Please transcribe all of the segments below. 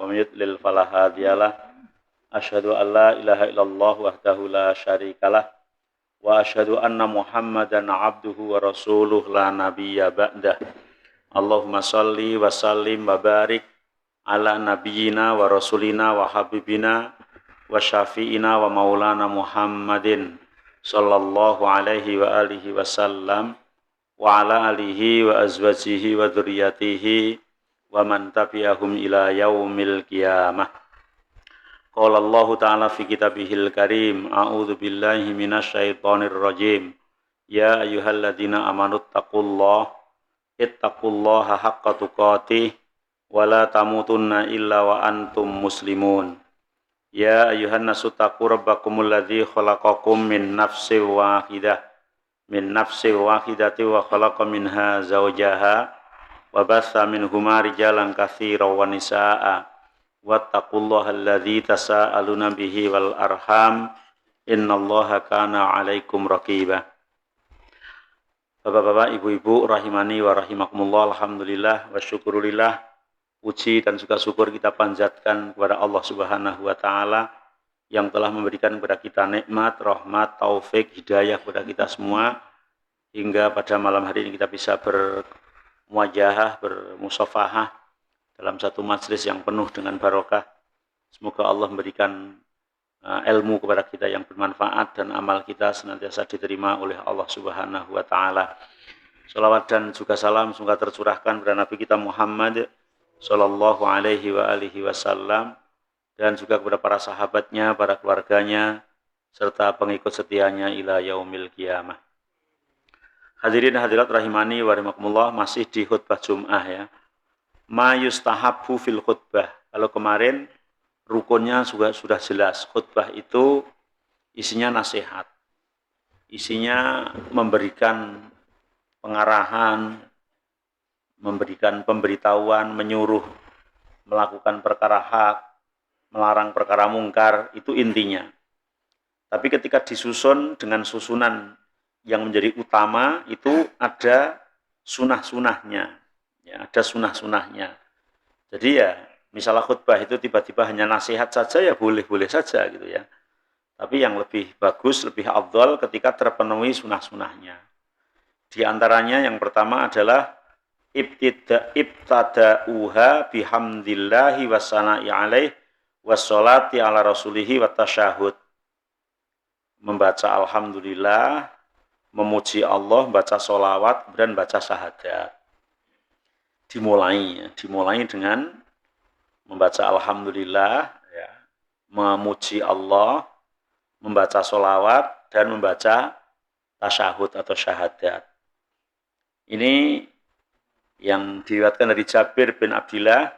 wa may yudlil fala hadiyalah. Asyhadu an la ilaha illallah wahdahu la syarikalah wa asyhadu anna Muhammadan abduhu wa rasuluh la nabiyya ba'dah. Allahumma shalli wa sallim wa barik ala nabiyyina wa rasulina wa habibina wa syafi'ina wa maulana Muhammadin sallallahu alaihi wa alihi wasallam wa ala alihi wa azwajihi wa dzurriyyatihi wa man tabi'ahum ila yaumil qiyamah. Qala Allah Ta'ala fi kitabihil karim, a'udzu billahi minasyaitonir rajim. Ya ayyuhalladzina amanu ittaqullaha haqqa tuqatih wa la tamutunna illa wa antum muslimun. Ya ayyuhan nasu taqu rabbakumul ladzi khalaqakum min nafsin wahidatin wa khalaqa minha zawjaha wa batha minhuma rijalan katsiran wa nisaa'a. Wattaqullaha alladzi tasaaluna bihi wal arham innallaha kana 'alaikum raqiba. Bapak-bapak, ibu-ibu rahimani wa rahimakumullah, alhamdulillah wa syukurillah. Puji dan juga syukur kita panjatkan kepada Allah Subhanahu wa taala yang telah memberikan kepada kita nikmat, rahmat, taufik, hidayah kepada kita semua hingga pada malam hari ini kita bisa bermuajahah, bermusafahah dalam satu majelis yang penuh dengan barokah. Semoga Allah memberikan ilmu kepada kita yang bermanfaat dan amal kita senantiasa diterima oleh Allah Subhanahu wa taala. Shalawat dan juga salam semoga tercurahkan kepada Nabi kita Muhammad sallallahu alaihi wa alihi wasallam dan juga kepada para sahabatnya, para keluarganya serta pengikut setianya ila yaumil qiyamah. Hadirin hadirat rahimani wa rahimakumullah, masih di khutbah Jum'ah ya. Ma yustahabbu fil khutbah. Kalau kemarin rukunnya sudah jelas. Khutbah itu isinya nasihat. Isinya memberikan pengarahan, memberikan pemberitahuan, menyuruh melakukan perkara hak, melarang perkara mungkar, itu intinya. Tapi ketika disusun dengan susunan yang menjadi utama, itu ada sunah-sunahnya. Ya, ada sunah-sunahnya. Jadi ya, misalnya khutbah itu tiba-tiba hanya nasihat saja ya boleh-boleh saja gitu ya. Tapi yang lebih bagus, lebih afdal ketika terpenuhi sunah-sunahnya. Di antaranya yang pertama adalah ibtada'uha bihamdillahi wassana'i alaih wassalati ala rasulihi wa tasyahud. Membaca alhamdulillah, memuji Allah, baca sholawat, dan baca syahadat. Dimulai dengan membaca alhamdulillah, ya, memuji Allah, membaca sholawat, dan membaca tasyahud atau syahadat. Ini yang diriwayatkan dari Jabir bin Abdillah,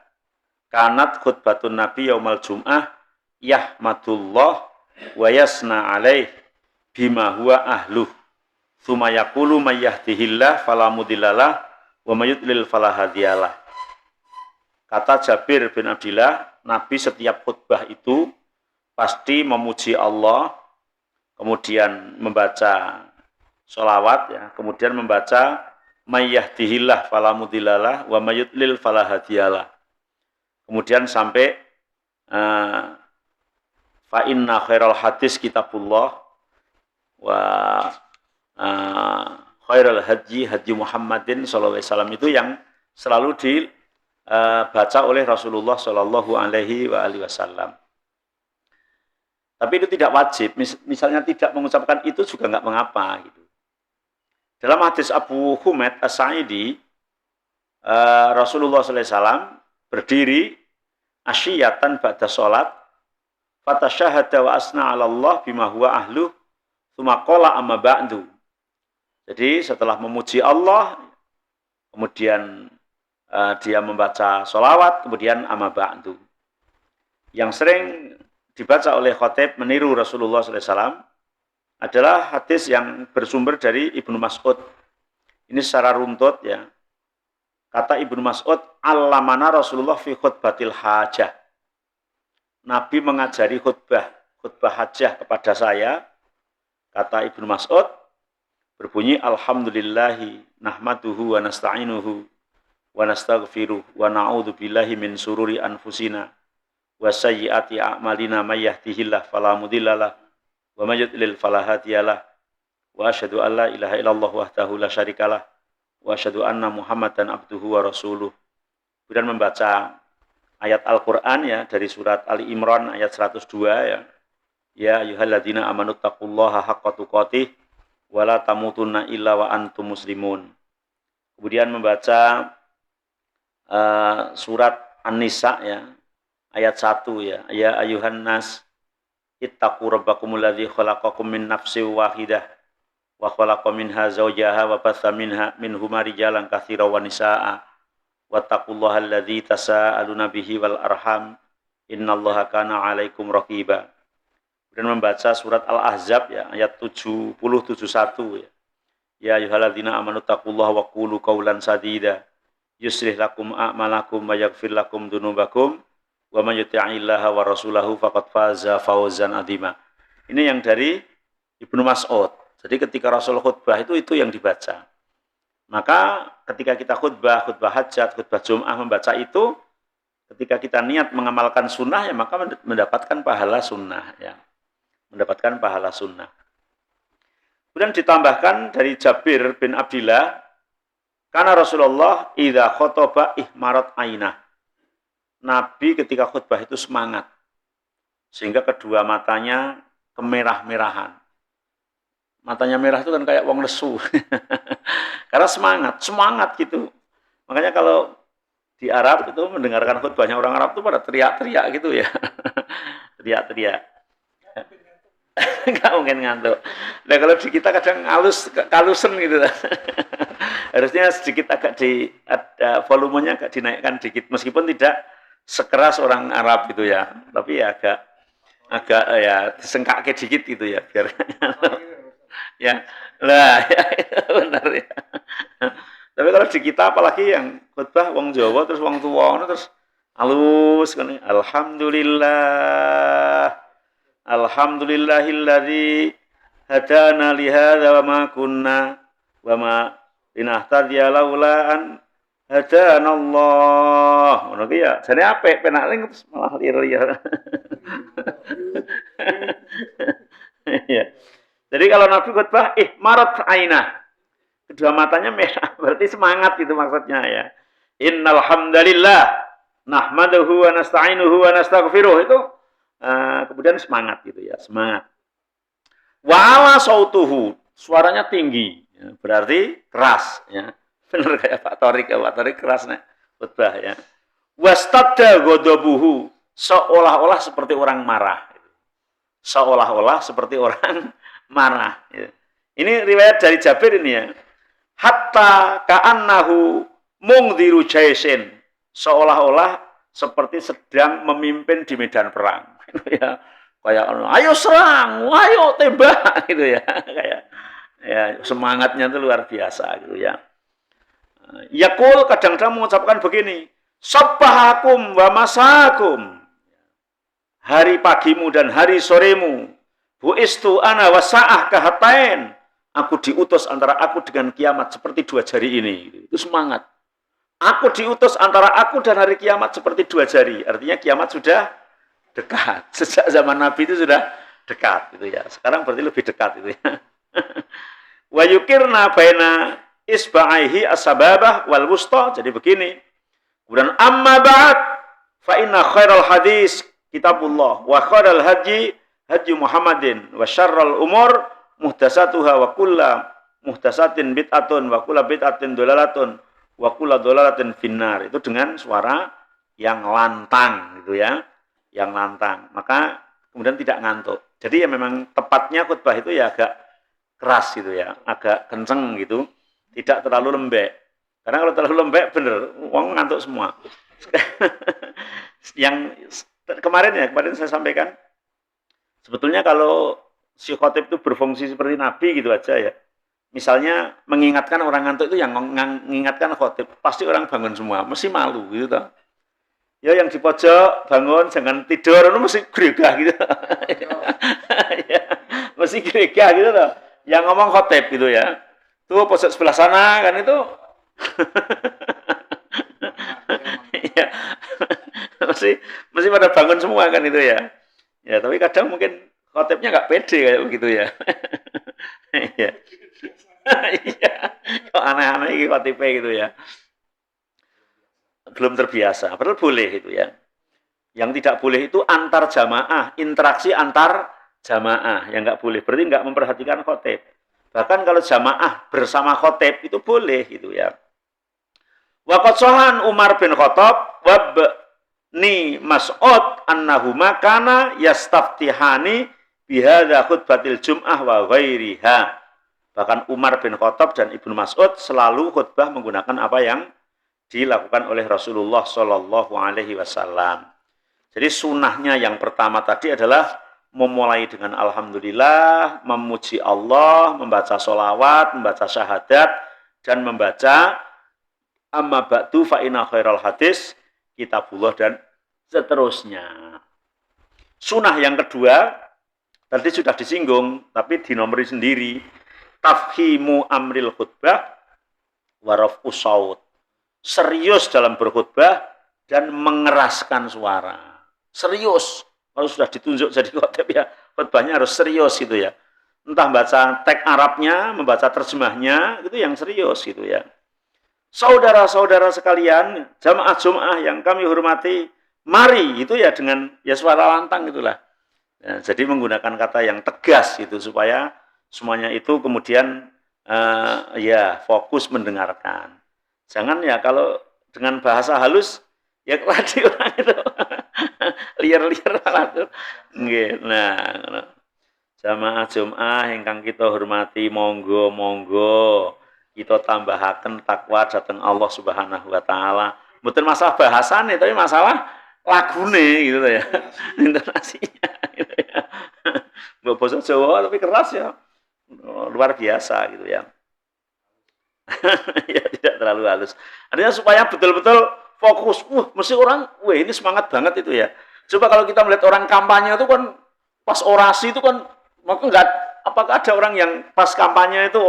kanat khutbatun Nabi yaumal Jum'ah yahmadullah wa yasna alaih bima huwa ahluh tsumma yaqulu may yahdihillah fala mudhillalah wa may yudlil fala hadiyalah. Kata Jabir bin Abdillah, Nabi setiap khutbah itu pasti memuji Allah, kemudian membaca sholawat, ya, kemudian membaca may yahdihillah fala mudhillalah wa may yudlil fala hadiyalah. Kemudian sampai fa inna khairal hadis kitabullah wa khairal hadyi Muhammadin sallallahu alaihi wasallam, itu yang selalu dibaca oleh Rasulullah sallallahu alaihi wasallam. Tapi itu tidak wajib. Misalnya tidak mengucapkan itu juga enggak mengapa gitu. Dalam hadis Abu Humaid As-Sa'idi, Rasulullah sallallahu alaihi wasallam berdiri asyiyatan ba'da salat, fatasyahada wa asna 'ala Allah bima huwa ahluh, tsumma qala amma ba'du. Jadi setelah memuji Allah, kemudian dia membaca sholawat, kemudian amma ba'du. Yang sering dibaca oleh khatib meniru Rasulullah SAW adalah hadis yang bersumber dari Ibnu Mas'ud. Ini secara runtut ya. Kata Ibnu Mas'ud, allamana Rasulullah fi khutbatil hajah. Nabi mengajari khutbah hajah kepada saya. Kata Ibnu Mas'ud, berbunyi alhamdulillahi nahmaduhu wa nasta'inuhu wa nastaghfiruh wa na'udzu billahi min sururi anfusina wa sayyiati a'malina may yahdihillahu fala mudhillalah wa may yudlil fala hadiyalah wa asyhadu an la ilaha illallah wahdahu la syarikalah wa asyhadu anna Muhammadan abduhu wa rasuluh. Kemudian membaca ayat Al-Qur'an ya dari surat Ali Imran ayat 102 ya. Ya ayyuhalladzina amanu taqullaha haqqa tuqatih wa la tamutunna illa wa antum muslimun. Kemudian membaca surat An-Nisa ya ayat 1 ya. Ya ayyuhan nas ittaqu rabbakumul ladzi khalaqakum min nafsin wahidah wa khalaqa minha zawjaha wa batha minhuma rijalan katsiran wa nisaa'a wattaqullaha alladzi tasaaluna bihi wal arham innallaha kana 'alaikum raqiba. Kemudian membaca surat Al-Ahzab ya ayat 70 71 ya. Ya ayyuhalladzina amanu taqullaha wa qulu qawlan sadida yuslih lakum a'malakum wa yaghfir lakum dzunubakum wa may yuti'illaha wa rasulahu faqad faza fawzan 'azima. Ini yang dari Ibnu Mas'ud. Jadi ketika Rasul khutbah itu yang dibaca. Maka ketika kita khutbah hajat, khutbah Jum'ah membaca itu, ketika kita niat mengamalkan sunnah ya maka mendapatkan pahala sunnah ya. Mendapatkan pahala sunnah. Kemudian ditambahkan dari Jabir bin Abdillah, karena Rasulullah idza khotoba ihmarat ainah. Nabi ketika khutbah itu semangat. Sehingga kedua matanya kemerah-merahan. Matanya merah itu kan kayak wong lesu. Karena semangat gitu. Makanya kalau di Arab itu mendengarkan khutbahnya orang Arab itu pada teriak-teriak gitu ya. Teriak-teriak. Enggak mungkin ngantuk. Nah kalau di kita kadang kalusen gitu. Harusnya sedikit agak ada volumenya agak dinaikkan dikit. Meskipun tidak sekeras orang Arab gitu ya. Tapi ya agak ya disengkake dikit gitu ya biar ya lah ya benar ya. Tapi kalau di kita apalagi yang khutbah wong Jawa terus wong tua terus halus kan alhamdulillahilladzi hadana li hadza wa ma kunna wa ma linahtadiya laula an hadanallah. Ngono ki ya jane apik penak ning malah lir-lir. Ya. Jadi kalau Nabi khutbah, ihmarat ainah. Kedua matanya merah, berarti semangat itu maksudnya ya. Innal hamdalillah nahmaduhu wa nasta'inuhu wa nastaghfiruh itu kemudian semangat gitu ya, semangat. Wa ala sautuhu, suaranya tinggi, ya, berarti keras ya. Benar kayak Pak Torik keras nih khutbah ya. Wastadda ghadabuhu, seolah-olah seperti orang marah. Seolah-olah seperti orang marah. Ya. Ini riwayat dari Jabir ini ya. Hatta ka'annahu mungdhiru jaisin. Seolah-olah seperti sedang memimpin di medan perang. Ya. Kayak ayo serang, ayo tembak gitu ya. Kayak ya semangatnya itu luar biasa gitu ya. Yaqul kadang-kadang mengucapkan begini, sabbahakum wa masakum. Hari pagimu dan hari soremu. Bu'istu ana wa sa'ah kahatain. Aku diutus antara aku dengan kiamat seperti 2 jari ini. Itu semangat. Aku diutus antara aku dan hari kiamat seperti 2 jari. Artinya kiamat sudah dekat. Sejak zaman Nabi itu sudah dekat gitu ya. Sekarang berarti lebih dekat itu ya. Wa yukirna baina isba'aihi as-sababah wal wusta. Jadi begini. Kemudian amma ba'd fa inna khairal hadis kitabullah wa khairal haji Muhammadin wa syarral umur muhdatsatuha wa kullu muhdatsatin bid'atun wa kullu bid'atin dolalatun wa kullu dolalatin finnar. Itu dengan suara yang lantang gitu ya. Yang lantang. Maka kemudian tidak ngantuk. Jadi ya memang tepatnya khutbah itu ya agak keras gitu ya, agak kenceng gitu, tidak terlalu lembek. Karena kalau terlalu lembek bener wong ngantuk semua. Yang kemarin saya sampaikan sebetulnya kalau si khotib itu berfungsi seperti Nabi gitu aja ya. Misalnya mengingatkan orang ngantuk itu yang mengingatkan khotib, pasti orang bangun semua, mesti malu gitu toh. Ya yang di pojok bangun jangan tidur, itu mesti gregah gitu. Ya, mesti gregah gitu toh. Yang ngomong khotib gitu ya. Tuh pojok sebelah sana kan itu. Ya. mesti pada bangun semua kan itu ya. Ya, tapi kadang mungkin khotibnya nggak pede kayak begitu ya. Iya. Iya. Kok aneh-aneh iki khotibnya gitu ya. Belum terbiasa. Padahal boleh itu ya. Yang tidak boleh itu antar jamaah, interaksi antar jamaah yang nggak boleh. Berarti nggak memperhatikan khotib. Bahkan kalau jamaah bersama khotib itu boleh gitu ya. Waqat sohan Umar bin Khattab wabni Mas'ud annahuma kana yastaftihani bihadza khutbatil jum'ah wa ghairiha. Bahkan Umar bin Khattab dan Ibnu Mas'ud selalu khutbah menggunakan apa yang dilakukan oleh Rasulullah Shallallahu Alaihi Wasallam. Jadi sunnahnya yang pertama tadi adalah memulai dengan Alhamdulillah, memuji Allah, membaca sholawat, membaca syahadat, dan membaca amma ba'du fa inna khairal hadis kitabullah dan seterusnya. Sunnah yang kedua tadi sudah disinggung, tapi dinomori sendiri. Tafhimu amril khutbah waraf'u saut. Serius dalam berkhutbah dan mengeraskan suara. Serius. Kalau sudah ditunjuk jadi khotib ya, khutbahnya harus serius gitu ya. Entah baca teks Arabnya, membaca terjemahnya, itu yang serius gitu ya. Saudara-saudara sekalian, jamaah-jamaah yang kami hormati, mari itu ya dengan ya suara lantang itulah. Ya, jadi menggunakan kata yang tegas gitu supaya semuanya itu kemudian ya fokus mendengarkan. Jangan ya kalau dengan bahasa halus ya tadi orang itu liar-liar malah. Nah, jamaah Jumat ingkang kita hormati, monggo kita tambahaken takwa dhateng Allah Subhanahu wa taala. Mboten masalah bahasane tapi masalah lagune gitu ya. Intonasinya gitu ya. Mbok basa Jawa tapi keras ya. Luar biasa gitu ya. Ya tidak terlalu halus. Artinya supaya betul-betul fokus. Mesti orang, ini semangat banget itu ya. Coba kalau kita melihat orang kampanye itu kan pas orasi itu kan maka enggak, apakah ada orang yang pas kampanye itu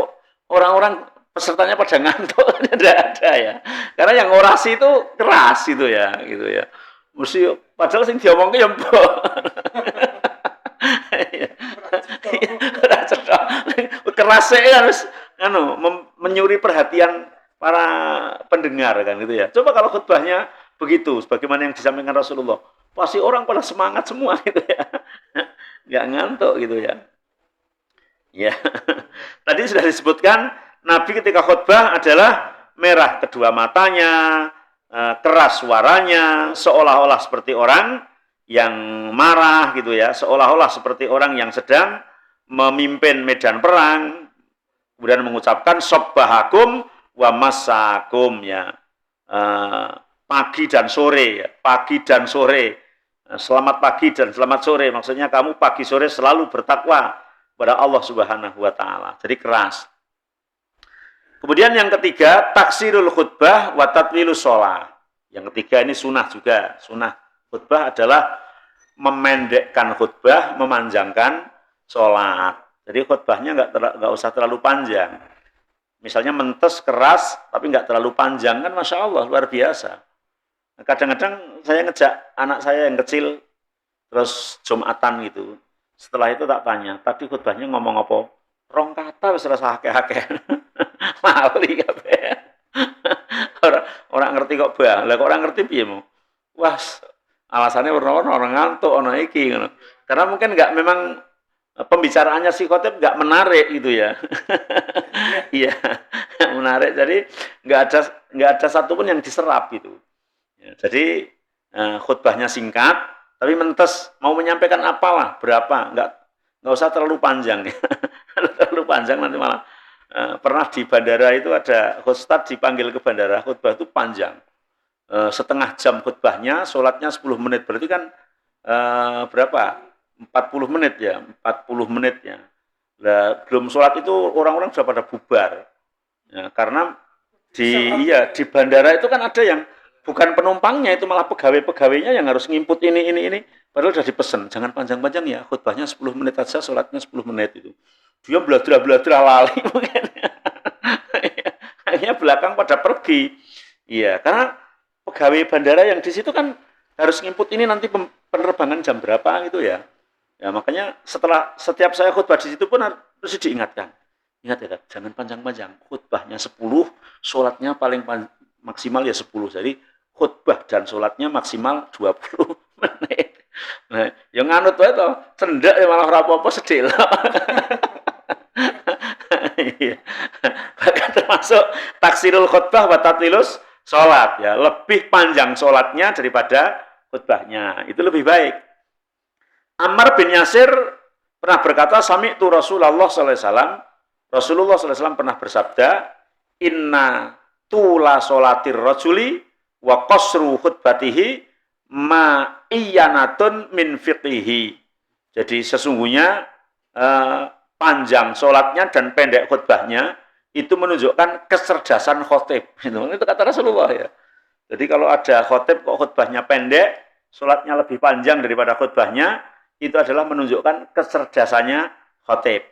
orang-orang pesertanya pada ngantuk? Tidak ada ya. Karena yang orasi itu keras gitu ya. Mesti padahal sing diomongke ya mbok. Keras harus menyuri perhatian para pendengar kan gitu ya. Coba kalau khutbahnya begitu, sebagaimana yang disampaikan Rasulullah, pasti orang pada semangat semua gitu ya, nggak ngantuk gitu ya. Ya, tadi sudah disebutkan Nabi ketika khutbah adalah merah kedua matanya, keras suaranya, seolah-olah seperti orang yang marah gitu ya, seolah-olah seperti orang yang sedang memimpin medan perang, kemudian mengucapkan sobbahakum wa masakum ya, pagi dan sore ya, pagi dan sore, selamat pagi dan selamat sore, maksudnya kamu pagi sore selalu bertakwa kepada Allah Subhanahu wa taala. Jadi keras. Kemudian yang ketiga, taksirul khutbah wa tatwilus shalah. Yang ketiga ini sunnah juga. Sunnah khutbah adalah memendekkan khutbah, memanjangkan sholat. Jadi khutbahnya nggak usah terlalu panjang. Misalnya mentes keras tapi nggak terlalu panjang kan, masya Allah luar biasa. Kadang-kadang saya ngejak anak saya yang kecil terus Jumatan gitu. Setelah itu tak tanya, tadi khutbahnya ngomong apa? Rong kata wis rasa akeh-akeh. Mali kabeh. Orang ngerti kok bah. Lah kok orang ngerti piye mau? Wah, alasannya warna-warna orang ngantuk ana iki ngono. Karena mungkin memang pembicaraannya si khotib nggak menarik gitu ya. Iya, menarik. Jadi nggak ada satupun yang diserap gitu. Ya, jadi khutbahnya singkat, tapi mentes mau menyampaikan apalah, berapa, nggak usah terlalu panjang. Terlalu panjang nanti malah pernah di bandara itu ada ustadz dipanggil ke bandara, khutbah itu panjang. Setengah jam khutbahnya, sholatnya 10 menit. Berarti kan berapa? 40 menit ya, 40 menit ya. Nah, belum sholat itu orang-orang sudah pada bubar. Ya, karena di bandara itu kan ada yang bukan penumpangnya, itu malah pegawai-pegawainya yang harus nginput ini. Padahal sudah dipesan, jangan panjang-panjang ya, khutbahnya 10 menit aja, sholatnya 10 menit itu. Dia beladra lali mungkin. Akhirnya belakang pada pergi. Iya, karena pegawai bandara yang di situ kan harus nginput ini nanti penerbangan jam berapa gitu ya. Ya makanya setiap saya khutbah di situ pun harus diingatkan. Ingat ya, jangan panjang-panjang. Khutbahnya 10, sholatnya paling maksimal ya 10. Jadi khutbah dan sholatnya maksimal 20 menit. Nah, yang nganut wae to, cendak ya malah ora apa-apa sedih lah. Bahkan termasuk taksirul khutbah wa tatilus sholat ya, lebih panjang sholatnya daripada khutbahnya. Itu lebih baik. Ammar bin Yasir pernah berkata, sami'tu Rasulullah sallallahu alaihi wasallam. Rasulullah sallallahu alaihi wasallam pernah bersabda, inna tula sholatir rajuli wa qasru khutbatihi ma iyanatun min fiqihi. Jadi sesungguhnya panjang sholatnya dan pendek khutbahnya itu menunjukkan kecerdasan khotib. Itu kata Rasulullah ya. Jadi kalau ada khotib kok khutbahnya pendek, sholatnya lebih panjang daripada khutbahnya, itu adalah menunjukkan kecerdasannya khotib.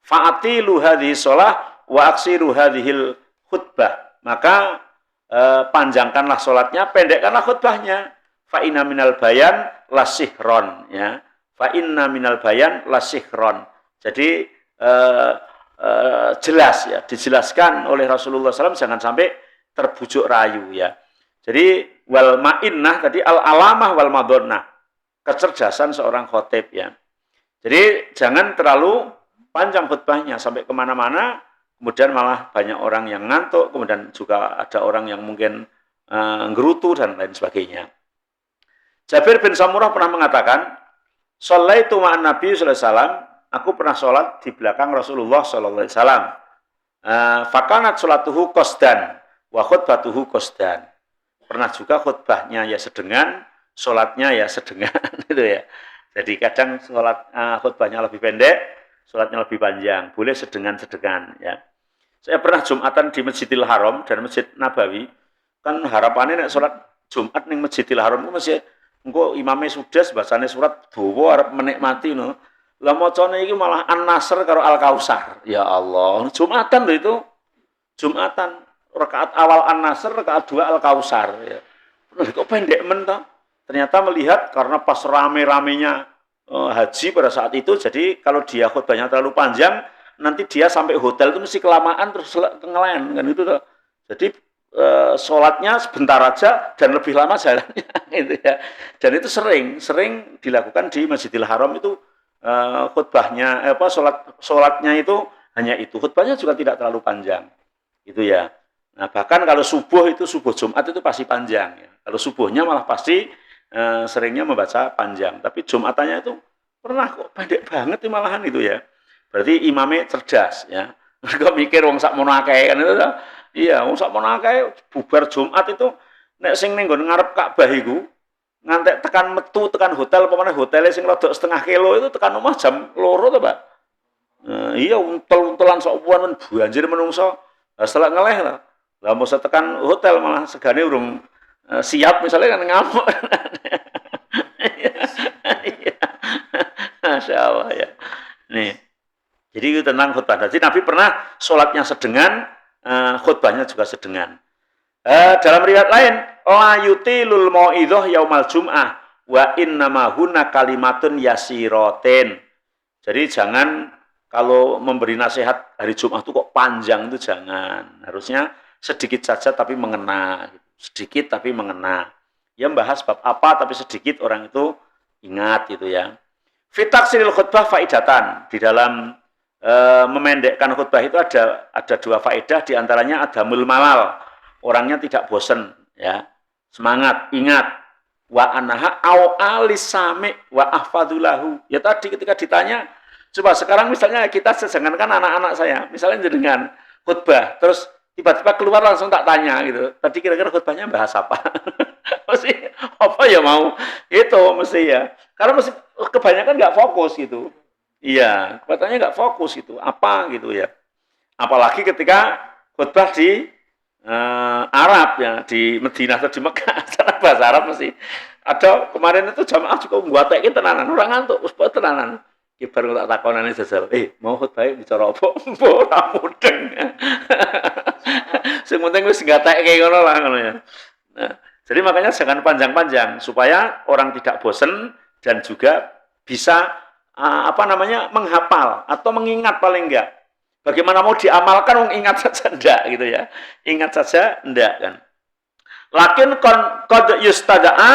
Fa'atilu hadhihi sholah wa aksiru hadhil khutbah. Maka panjangkanlah sholatnya, pendekkanlah khutbahnya. Fa'inna minal bayan lasihron. Ya. Fa'inna minal bayan lasihron. Jadi jelas ya, dijelaskan oleh Rasulullah SAW, jangan sampai terbujuk rayu ya. Jadi wal ma'innah tadi al-alamah wal madonnah, kecerdasan seorang khotib ya. Jadi jangan terlalu panjang khutbahnya sampai kemana-mana, kemudian malah banyak orang yang ngantuk, kemudian juga ada orang yang mungkin ngerutu dan lain sebagainya. Jabir bin Samurah pernah mengatakan, shallaitu ma'an Nabi sallallahu alaihi wasallam, aku pernah sholat di belakang Rasulullah sallallahu alaihi wasallam. Fakanat sholatuhu qasdan wa khutbatuhu qasdan. Pernah juga khutbahnya ya sedengan, sholatnya ya sedengan gitu ya. Jadi kadang sholat khutbahnya lebih pendek, sholatnya lebih panjang, boleh sedengan-sedengan ya. Saya pernah Jumatan di Masjidil Haram dan Masjid Nabawi. Kan harapannya nek sholat Jumat ning Masjidil Haram itu masih engko imame sudes bacane surat dawa arep menikmati no. Lah macane iki malah An-Nasr karo Al-Kausar. Ya Allah, Jumatan lho itu. Jumatan rakaat awal An-Nasr, rakaat 2 Al-Kausar ya. Kok pendek men ta? Ternyata melihat karena pas rame-ramenya haji pada saat itu, jadi kalau dia khutbahnya terlalu panjang, nanti dia sampai hotel itu mesti kelamaan terus ngelen kan itu toh. Jadi sholatnya sebentar aja dan lebih lama jalannya gitu ya. Dan itu sering dilakukan di Masjidil Haram itu, khutbahnya sholatnya itu hanya itu, khutbahnya juga tidak terlalu panjang itu ya. Nah bahkan kalau subuh Jumat itu pasti panjang ya. Kalau subuhnya malah pasti seringnya membaca panjang, tapi Jumatannya itu pernah kok pendek banget itu malahan itu ya. Berarti imamnya cerdas ya. Mereka mikir wong sak mono akeh kan itu. Iya, wong sak mono akeh bubar Jumat itu nek sing ning nggon ngarep Ka'bah iku ngantek tekan metu tekan hotel, pemane hotele sing rada setengah kilo itu tekan omah jam 2 to, Pak. Iya untel-untelan sok puan banjir menungso. Setelah ngeleh lah. Lah mau tekan hotel malah segane urung siap misalnya kan ngamuk. Masya Allah ya. Nih, jadi itu tentang khutbah. Jadi Nabi pernah sholatnya sedengan, khutbahnya juga sedengan. Dalam riwayat lain, la yutilul mau'idhah yaumal jum'ah wa innama hunna kalimatun yasiratin. Jadi jangan kalau memberi nasihat hari Jumat itu kok panjang, itu jangan. Harusnya sedikit saja tapi mengena. Sedikit tapi mengena. Ya membahas bab apa tapi sedikit orang itu ingat gitu ya. Fitaksiril khutbah faidatan. Di dalam memendekkan khutbah itu ada 2 faedah, di antaranya adamul malal. Orangnya tidak bosan ya. Semangat, ingat. Wa anaha au alisami wa ahfadulahu. Ya tadi ketika ditanya, coba sekarang misalnya kita jangankan anak-anak saya, misalnya dengan khutbah, terus tiba-tiba keluar langsung tak tanya gitu. Tadi kira-kira khutbahnya bahas apa? Mesti apa ya mau? Itu mesti ya. Karena mesti kebanyakan nggak fokus gitu. Iya, katanya nggak fokus gitu. Apa gitu ya? Apalagi ketika khutbah di Arab ya, di Madinah atau di Mekah, cara bahasa Arab mesti. Ada kemarin itu jamaah juga ngguatekin tenanan, orang ngantuk, wis tenanan. Ki baru tak takonane jajal, mau khutbah bicara apa? Ora mudeng. Sing penting wis gatekke ngono lah ngono ya. Nah, Jadi makanya jangan panjang-panjang supaya orang tidak bosan dan juga bisa menghafal atau mengingat paling enggak. Bagaimana mau diamalkan ingat saja enggak gitu ya. Ingat saja enggak kan. Lakin qad yustada'a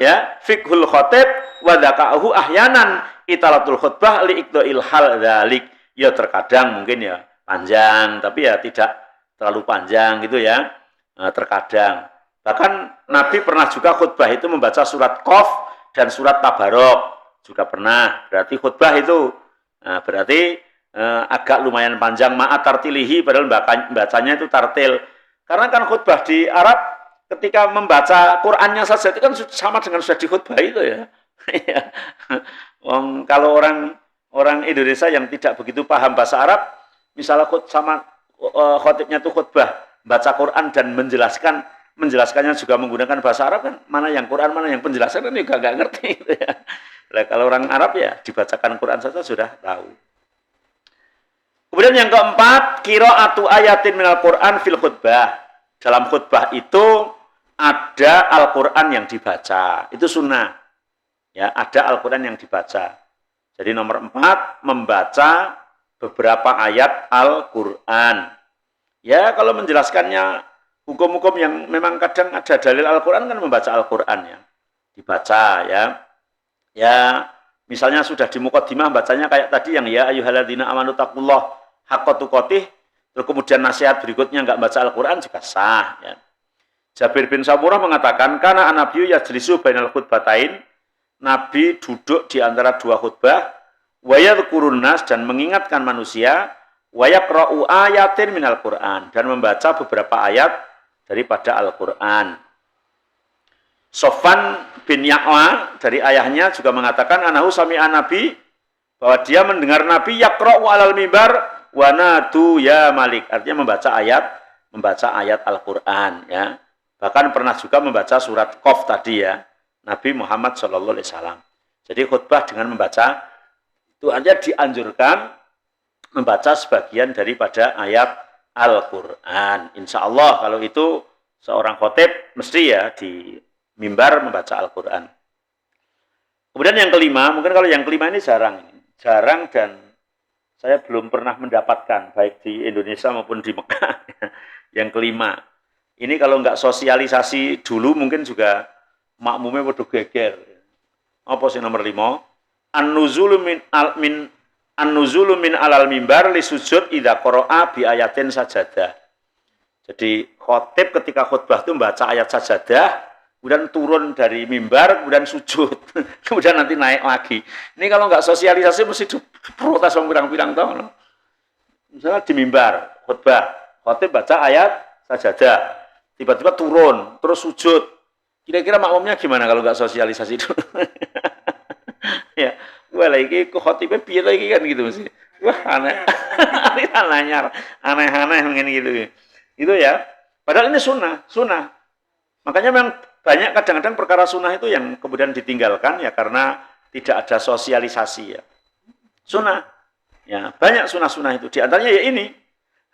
ya fiqhul khatib wa dzaka'uhu ahyanan italatul khutbah li iqda'il hal dzalik. Ya terkadang mungkin ya panjang tapi ya tidak terlalu panjang gitu ya. Terkadang. Bahkan Nabi pernah juga khutbah itu membaca surat Qaf dan surat Tabarok. Juga pernah. Berarti khutbah itu berarti agak lumayan panjang. Ma'at tartilihi padahal bacanya itu tartil. Karena kan khutbah di Arab ketika membaca Qur'annya saja itu kan sama dengan sudah di khutbah itu ya. Kalau orang Indonesia yang tidak begitu paham bahasa Arab, misalnya khotibnya itu khutbah baca Quran dan menjelaskannya juga menggunakan bahasa Arab kan, mana yang Quran mana yang penjelasan kan juga nggak ngerti gitu ya. Nah, kalau orang Arab ya dibacakan Quran saja sudah tahu. Kemudian yang keempat, qiraatu ayatin minal Quran fil khutbah. Dalam khutbah itu ada Al-Quran yang dibaca. Itu sunnah. Ya, ada Al-Quran yang dibaca. Jadi nomor 4, membaca beberapa ayat Al-Quran. Ya, kalau menjelaskannya hukum-hukum yang memang kadang ada dalil Al-Quran kan membaca Al-Quran ya. Dibaca ya. Ya, misalnya sudah di muqaddimah bacanya kayak tadi yang ya ayyuhalladzina amanu taqullah haqqa tuqatih, terus kemudian nasihat berikutnya enggak baca Al-Qur'an juga sah ya. Jabir bin Samurah mengatakan kana an-nabiyyu yajlisu bainal khutbatain, Nabi duduk di antara dua khutbah, wa yadhkurun nas dan mengingatkan manusia, wa yaqra'u ayatin minal Qur'an dan membaca beberapa ayat daripada Al-Qur'an. Sofwan bin Ya'la dari ayahnya juga mengatakan anahu sami'an Nabi, bahwa dia mendengar Nabi yaqra'u alal mimbar wa nadu ya Malik, artinya membaca ayat Al-Qur'an ya. Bahkan pernah juga membaca surat Qaf tadi ya, Nabi Muhammad sallallahu alaihi wasallam. Jadi khutbah dengan membaca itu artinya dianjurkan membaca sebagian daripada ayat Al-Qur'an. Insyaallah kalau itu seorang khotib mesti ya di mimbar membaca Al-Quran. Kemudian yang kelima, mungkin kalau yang kelima ini jarang dan saya belum pernah mendapatkan baik di Indonesia maupun di Mekah. Yang kelima, ini kalau nggak sosialisasi dulu mungkin juga makmumnya waduh geger. Apa sih nomor 5? An-nuzulu min alal mimbar li sujud idza qara'a bi ayatin sajadah. Jadi khotib ketika khutbah itu membaca ayat sajadah, kemudian turun dari mimbar, kemudian sujud, kemudian nanti naik lagi. Ini kalau nggak sosialisasi mesti diprotes sama pirang-pirang tahun. Misalnya di mimbar, khutbah, khotib baca ayat sajadah, tiba-tiba turun, terus sujud. Kira-kira makmumnya gimana kalau nggak sosialisasi dulu? Ya, wah lagi khotibnya piye lagi kan gitu mesti. Wah aneh, aneh-aneh mungkin gitu. Itu ya. Padahal ini sunnah. Makanya memang banyak kadang-kadang perkara sunnah itu yang kemudian ditinggalkan ya karena tidak ada sosialisasi ya. Sunnah. Ya, banyak sunnah-sunnah itu. Di antaranya ya ini.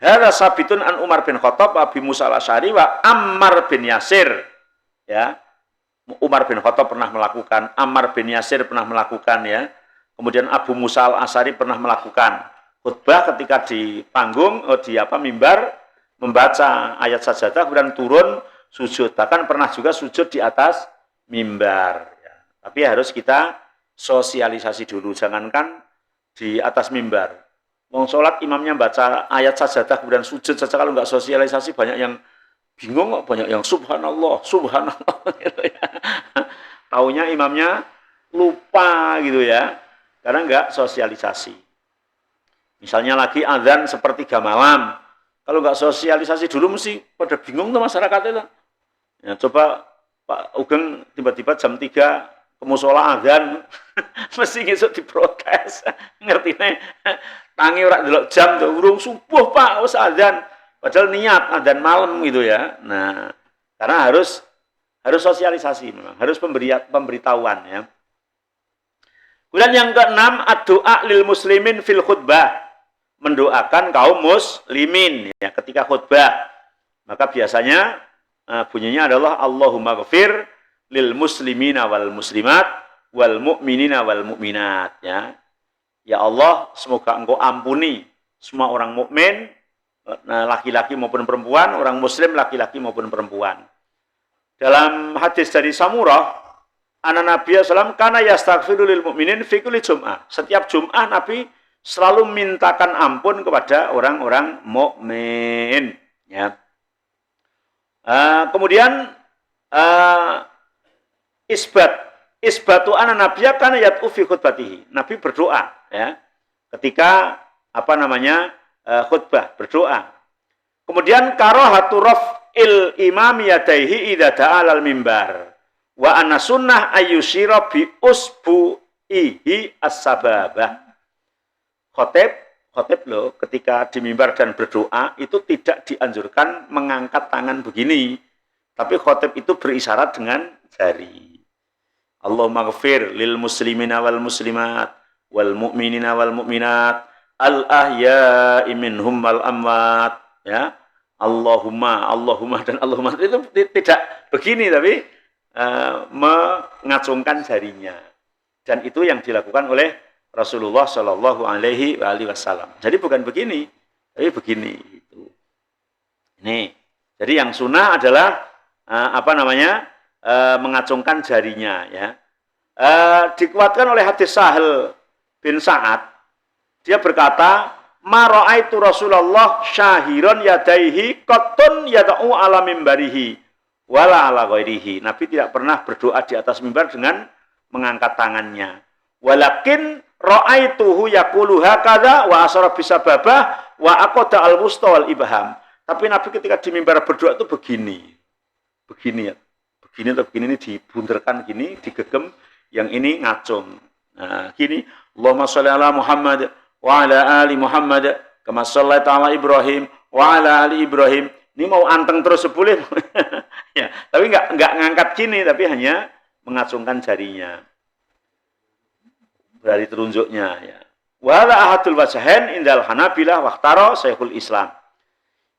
Hadza sabitun an Umar bin Khattab, Abi Musa al-Asy'ari wa Ammar bin Yasir. Ya. Umar bin Khattab pernah melakukan, Ammar bin Yasir pernah melakukan ya. Kemudian Abu Musa al-Asy'ari pernah melakukan khutbah ketika di panggung di mimbar membaca ayat sajadah kemudian turun sujud, bahkan pernah juga sujud di atas mimbar. Ya. Tapi harus kita sosialisasi dulu, jangankan di atas mimbar. Wong sholat imamnya baca ayat sajadah kemudian sujud saja, kalau nggak sosialisasi banyak yang bingung kok, banyak yang subhanallah gitu ya. Taunya imamnya lupa gitu ya, karena nggak sosialisasi. Misalnya lagi azan sepertiga malam, kalau nggak sosialisasi dulu mesti pada bingung tuh masyarakat itu. Ya, coba Pak Ugeng tiba-tiba jam 3 ke musola azan, mesti ngesuk diprotes. Ngerti nih? Tangi ora delok jam tuh, urung subuh Pak, wis azan. Padahal niat azan malam gitu ya. Nah, karena harus sosialisasi memang, harus pemberitahuan ya. Kemudian yang keenam, ad-doa lil muslimin fil khutbah. Mendoakan kaum muslimin ya ketika khutbah. Maka biasanya bunyinya adalah Allahumma ghafir lil muslimina wal muslimat wal mu'minina wal mu'minat, ya. Ya Allah, semoga Engkau ampuni semua orang mukmin, laki-laki maupun perempuan, orang muslim laki-laki maupun perempuan. Dalam hadis dari Samurah, anna Nabi sallallahu kana yastaghfiru lil mu'minin fi kulli jum'ah. Setiap Jum'ah Nabi selalu mintakan ampun kepada orang-orang mukmin, ya. Kemudian isbatu anna nabiyya kana yad'u fi khutbatihi. Nabi berdoa, ya. Ketika khutbah, berdoa. Kemudian karahatu raf'il imam yadaihi idza da'a al mimbar. Wa anna sunnah ayyushira bi usbu'ihi as-sababah. Khotib loh, ketika di mimbar dan berdoa itu tidak dianjurkan mengangkat tangan begini, tapi khotib itu berisyarat dengan jari. Allahumma ghafir lil muslimina wal muslimat wal mu'minina wal mu'minat al ahya'i minhum wal amwat, ya. Allahumma dan Allahumma itu tidak begini, tapi mengacungkan jarinya. Dan itu yang dilakukan oleh Rasulullah Shallallahu Alaihi Wasallam. Jadi bukan begini, tapi begini. Itu. Ini. Jadi yang sunnah adalah mengacungkan jarinya. Ya. Dikuatkan oleh hadis Sahal bin Sa'ad. Dia berkata, ma ra'aitu Rasulullah syahiron yadaihi qattun yada'u ala mimbarihi wala ala ghairihi. Nabi tidak pernah berdoa di atas mimbar dengan mengangkat tangannya. Walakin ra'aituhu yaqulu hakadha wa asara bisababah wa aqada al-wusta wal ibham. Tapi Nabi ketika di mimbar berdoa itu begini. Begini ya. Begini atau begini, ini dibunterkan gini, digegem, yang ini ngacung. Nah, gini, Allahumma shalli ala Muhammad wa ala ali Muhammad kama shallaita ala Ibrahim wa ala ali Ibrahim. Ini mau anteng terus boleh. Ya, tapi enggak ngangkat gini, tapi hanya mengacungkan jarinya. Dari telunjuknya, ya. Wala ahadul wajhain indal Hanabilah waqtara Syekhul Islam.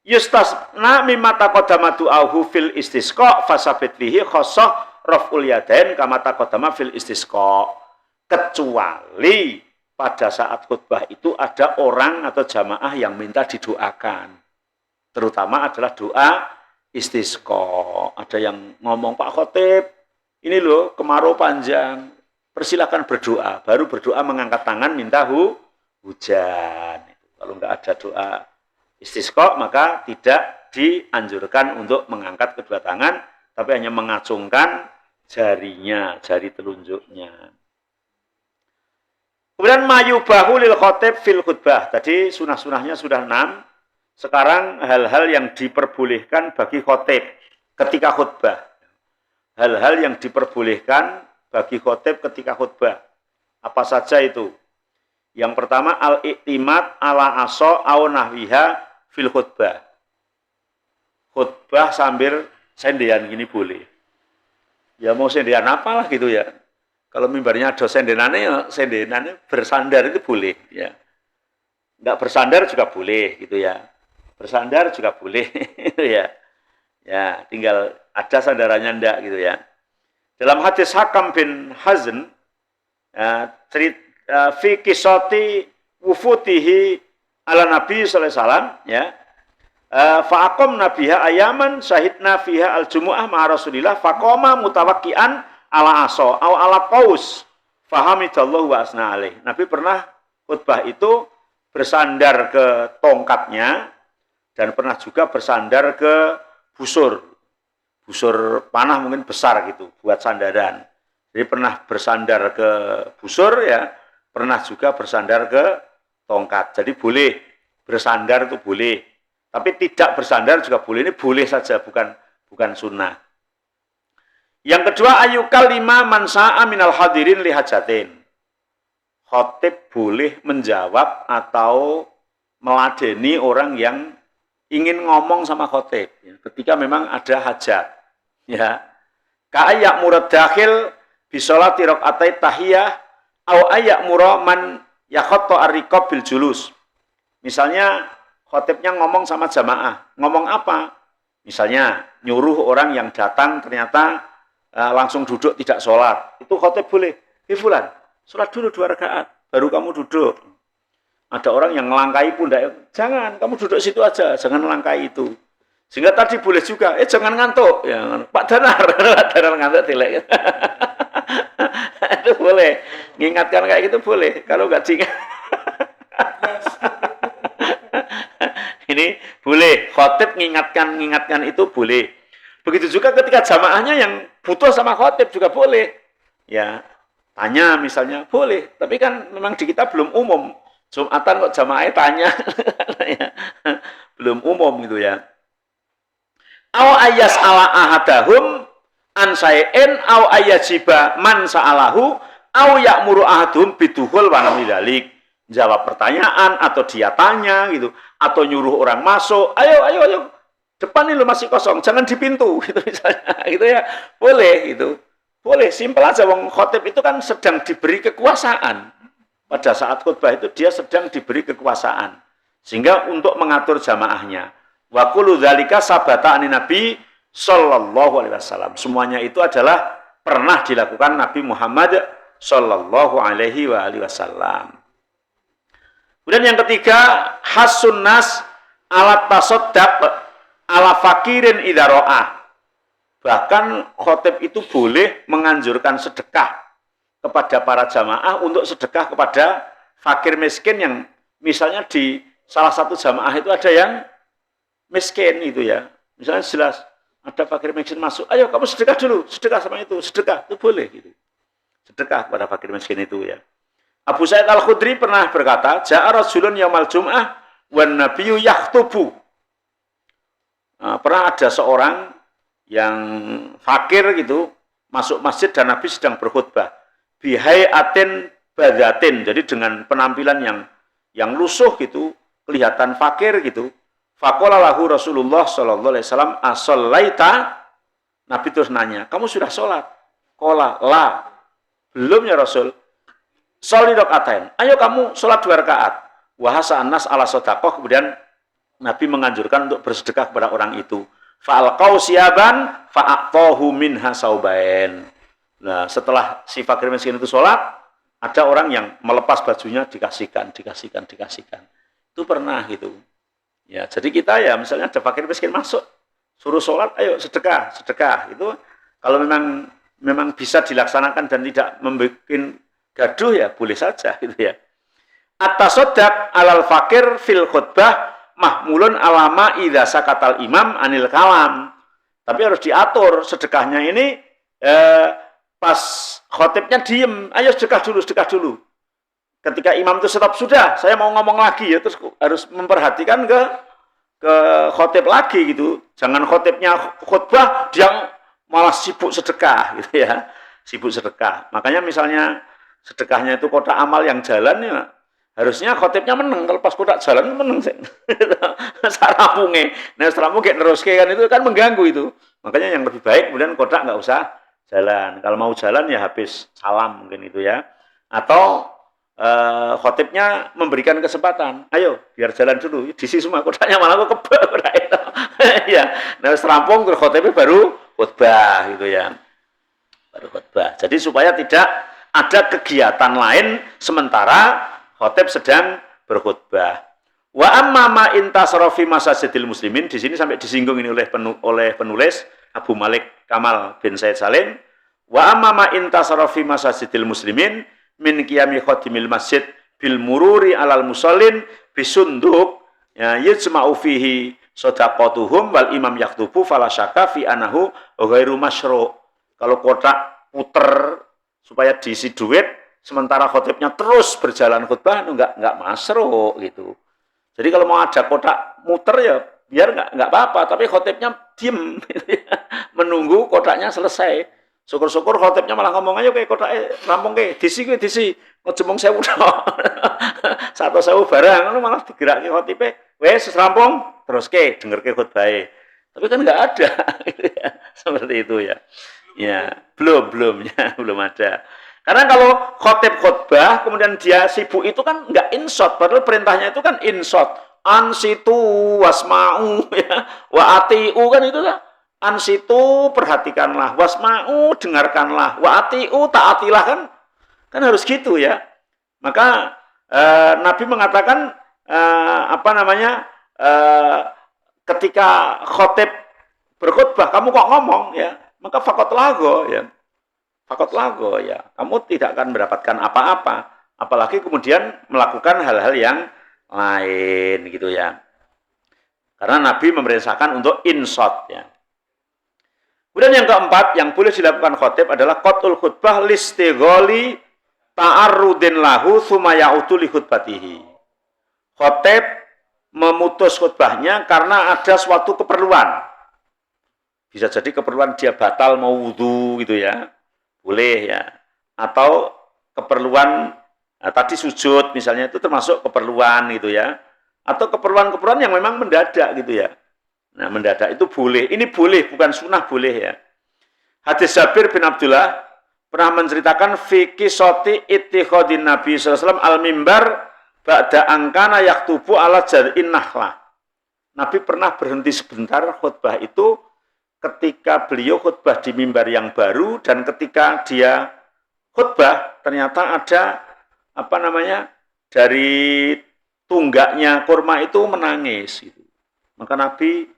Yustasna mimma taqaddama du'ahu fil istisqa fasabit fihi khassah raf'ul yadain kama taqaddama fil istisqa. Kecuali pada saat khutbah itu ada orang atau jamaah yang minta didoakan. Terutama adalah doa istisqa. Ada yang ngomong, Pak Khotib, ini loh kemarau panjang, persilakan berdoa. Baru berdoa mengangkat tangan minta hujan. Kalau enggak ada doa istisqa, maka tidak dianjurkan untuk mengangkat kedua tangan, tapi hanya mengacungkan jarinya, jari telunjuknya. Kemudian mayubahu lil khotib fil khutbah. Tadi sunah-sunahnya sudah 6. Sekarang hal-hal yang diperbolehkan bagi khotib ketika khutbah. Hal-hal yang diperbolehkan bagi khotib ketika khutbah. Apa saja itu? Yang pertama, al-i'timad ala aso au nahwiha fil khutbah. Khutbah sambil sendean gini boleh. Ya mau sendean apalah gitu ya. Kalau mimbarnya ada sendenannya, ya sendenannya bersandar itu boleh. Ya. Enggak bersandar juga boleh gitu ya. Bersandar juga boleh ya. Ya, tinggal ada sandarannya enggak gitu ya. Dalam hadis Hakam bin Hazn, fi kisati wufutihi ala Nabi sallallahu alaihi wasallam, ya. Fa'aqam nabiha ayaman syahidna fiha al-jumu'ah ma'a Rasulillah faqama mutawakkian ala aso au ala qaus fahamidallahu wa asna alaih. Nabi pernah khutbah itu bersandar ke tongkatnya dan pernah juga bersandar ke busur panah mungkin besar gitu buat sandaran. Jadi pernah bersandar ke busur ya, pernah juga bersandar ke tongkat. Jadi boleh bersandar itu boleh, tapi tidak bersandar juga boleh. Ini boleh saja, bukan sunnah. Yang kedua, ayyukal lima man sa'a minal hadirin lihajatin. Khotib boleh menjawab atau meladeni orang yang ingin ngomong sama khotib ya, ketika memang ada hajat. Ya, ka'ayak murad dakhil bisolati raqatai tahiyah au ayak muraman yakhatta ar-riqab bil julus. Misalnya khotibnya ngomong sama jamaah. Ngomong apa? Misalnya nyuruh orang yang datang ternyata langsung duduk tidak sholat, itu khotib boleh. Fulan, sholat dulu 2 rakaat, baru kamu duduk. Ada orang yang melangkai pundak, jangan, kamu duduk situ aja, jangan melangkai itu. Sehingga tadi boleh juga, jangan ngantuk. Ya, Pak Danar, Pak Danar ngantuk dilek. Itu boleh, ngingatkan kayak gitu boleh. Kalau nggak diingat, ini boleh. Khotib ngingatkan itu boleh. Begitu juga ketika jamaahnya yang butuh sama khotib juga boleh. Ya, tanya misalnya boleh. Tapi kan memang di kita belum umum. Jumatan kok jamaahnya tanya, belum umum gitu ya. Aw ayas ala ahadahum an sayin aw ayajiba man sa'alahu aw ya'muru ahadum biduhul wa namidalik. Jawab pertanyaan atau dia tanya gitu, atau nyuruh orang masuk, ayo depan ini lo masih kosong, jangan di pintu gitu misalnya, gitu ya. Boleh gitu. Boleh, simpel aja. Wong khotib itu kan sedang diberi kekuasaan. Pada saat khutbah itu dia sedang diberi kekuasaan. Sehingga untuk mengatur jamaahnya. Wa kullu dzalika sabata anin Nabi sallallahu alaihi wasallam. Semuanya itu adalah pernah dilakukan Nabi Muhammad sallallahu alaihi wasallam. Kemudian yang ketiga, hasun nas alat tasaddaq ala fakirin idza ra'ah. Bahkan khotib itu boleh menganjurkan sedekah kepada para jamaah untuk sedekah kepada fakir miskin yang misalnya di salah satu jamaah itu ada yang miskin itu ya. Misalnya jelas ada fakir miskin masuk, ayo kamu sedekah dulu, sedekah sama itu, sedekah itu boleh gitu. Sedekah kepada fakir miskin itu ya. Abu Sa'id Al-Khudri pernah berkata, ja'a rajulun yaumal jum'ah wan nabiyyu yakhtubu. Pernah ada seorang yang fakir gitu masuk masjid dan Nabi sedang berkhutbah. Bihayatin badatin, jadi dengan penampilan yang lusuh gitu, kelihatan fakir gitu. Faqala lahu Rasulullah sallallahu alaihi wasallam asallaita? Nabi terus nanya, kamu sudah sholat? Qala la. Belum ya Rasul. Sholli rakaatain. Ayo kamu sholat 2 rakaat. Wa hasa annas ala shadaqah. Kemudian Nabi menganjurkan untuk bersedekah kepada orang itu. Fa'alqau siyaban fa'aqtahu minha saubain. Nah, setelah si fakir miskin itu sholat, ada orang yang melepas bajunya dikasihkan. Itu pernah gitu. Ya, jadi kita ya misalnya ada fakir miskin masuk, suruh sholat, ayo sedekah. Itu kalau memang bisa dilaksanakan dan tidak membuat gaduh ya boleh saja gitu ya. At-tasaddaq alal fakir fil khutbah mahmulun alama idza sakatal imam anil kalam. Tapi harus diatur sedekahnya ini pas khotibnya diem, ayo sedekah dulu. Ketika imam itu stop, sudah, saya mau ngomong lagi ya, terus harus memperhatikan ke khotib lagi gitu. Jangan khotibnya khutbah, dia malah sibuk sedekah gitu ya. Sibuk sedekah. Makanya misalnya sedekahnya itu kotak amal yang jalan ya, harusnya khotibnya menang. Kalau pas kotak jalan menang sih. Sarapunge. Nah, sarapunge neruske kan itu kan mengganggu itu. Makanya yang lebih baik kemudian kotak nggak usah jalan. Kalau mau jalan ya habis salam mungkin itu ya. Atau khotibnya memberikan kesempatan. Ayo, biar jalan dulu. Diisi semua kotaknya malah kok kebal kotak itu. Ya, nah serampung terus khotibnya baru khutbah gitu ya. Baru khutbah. Jadi supaya tidak ada kegiatan lain sementara khotib sedang berkhutbah. Wa amma ma intasara fi masajidil muslimin, di sini sampai disinggung ini oleh penulis Abu Malik Kamal bin Said Salim. Wa amma ma intasara fi masajidil muslimin min qiyami khadimil masjid bil mururi alal musallin bisunduk ya yajma'u fihi shadaqatuhum wal imam yaktubu fala syakka fi anahu ghairu masyru'. Kalau kotak puter supaya diisi duit sementara khotibnya terus berjalan khutbah enggak masyru' gitu. Jadi kalau mau ada kotak muter ya biar enggak apa-apa, tapi khotibnya diem menunggu kotaknya selesai. Syukur-syukur khotibnya malah ngomong aja kayak kotaknya rampung kayak disi ngejemong sewu satu sewu barang lu malah digerakke khotibnya wes rampung terus ke denger ke khutbah. Tapi kan enggak ada gitu ya. Seperti itu ya. Ya, belum ada. Karena kalau khotib khutbah kemudian dia sibuk itu kan enggak inshot, padahal perintahnya itu kan inshot. ansitu wasma'u ya. Wa atiu kan itu kan. Ansitu perhatikanlah, wasma'u dengarkanlah, wa atiu taatilah kan. Kan harus gitu ya. Maka Nabi mengatakan ketika khotib berkhutbah kamu kok ngomong ya, maka fakot lago ya. Fakot lago ya. Kamu tidak akan mendapatkan apa-apa, apalagi kemudian melakukan hal-hal yang lain gitu ya. Karena Nabi memerintahkan untuk insot ya. Kemudian yang keempat yang boleh dilakukan khotib adalah qatul khutbah listigholi ta'arrudin lahu tsumma ya'udu li khutbatihi. Khotib memutus khutbahnya karena ada suatu keperluan. Bisa jadi keperluan dia batal mau wudu gitu ya. Boleh ya. Atau keperluan tadi sujud misalnya itu termasuk keperluan gitu ya. Atau keperluan-keperluan yang memang mendadak gitu ya. Nah, mendadak itu boleh. Ini boleh, bukan sunnah, boleh ya. Hadis Jabir bin Abdullah pernah menceritakan fi qissati ittikhadin Nabi sallallahu alaihi wasallam al-mimbar ba'da angkana yaktubu ala jar'in nahlah. Nabi pernah berhenti sebentar khutbah itu ketika beliau khutbah di mimbar yang baru, dan ketika dia khutbah ternyata ada dari tunggaknya kurma itu menangis gitu. Maka Nabi